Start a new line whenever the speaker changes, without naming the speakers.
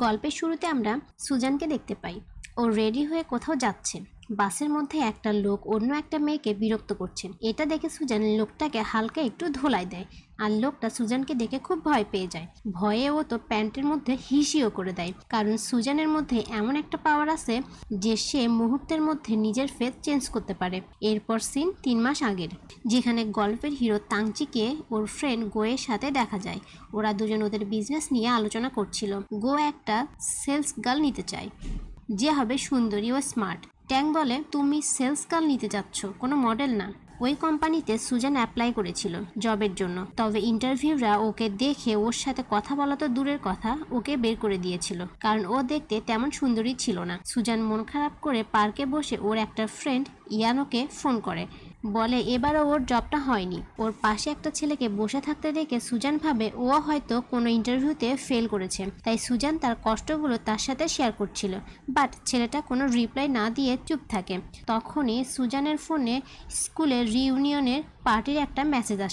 গল্পের শুরুতে আমরা সুজানকে দেখতে পাই। ও রেডি হয়ে কোথাও যাচ্ছে। বাসের মধ্যে একটা লোক অন্য একটা মেয়েকে বিরক্ত করছে। এটা দেখে সুজান লোকটাকে হালকা একটু ধোলাই দেয়, আর লোকটা সুজানকে দেখে খুব ভয় পেয়ে যায়। ভয়ে ও তো প্যান্টের মধ্যে হিসিও করে দেয়, কারণ সুজানের মধ্যে এমন একটা পাওয়ার আছে যে সে মুহূর্তের মধ্যে নিজের ফেস চেঞ্জ করতে পারে। এরপর সিন 3 মাস আগের, যেখানে গল্পের হিরো তাংচিকে ওর ফ্রেন্ড গোয়ের সাথে দেখা যায়। ওরা দুজন ওদের বিজনেস নিয়ে আলোচনা করছিল। গো একটা সেলস গার্ল নিতে চায় যে হবে সুন্দরী ও স্মার্ট। ট্যাং বলে, তুমি সেলস গার্ল নিতে যাচ্ছ, কোনো মডেল না। ওই কোম্পানিতে সুজান অ্যাপ্লাই করেছিল জবের জন্য, তবে ইন্টারভিউরা ওকে দেখে ওর সাথে কথা বলা তো দূরের কথা, ওকে বের করে দিয়েছিল, কারণ ও দেখতে তেমন সুন্দরী ছিল না। সুজান মন খারাপ করে পার্কে বসে ওর একটা ফ্রেন্ড ইয়ানোকে ফোন করে, বলে এবারও ওর জবটা হয়নি। ওর পাশে একটা ছেলেকে বসে থাকতে দেখে সুজান ভাবে ও হয়তো কোনো ইন্টারভিউতে ফেল করেছে, তাই সুজান তার কষ্টগুলো তার সাথে শেয়ার করছিল। বাট ছেলেটা কোনো রিপ্লাই না দিয়ে চুপ থাকে। তখনই সুজানের ফোনে স্কুলের রিইউনিয়নের পার্টির একটা মেসেজ আসে।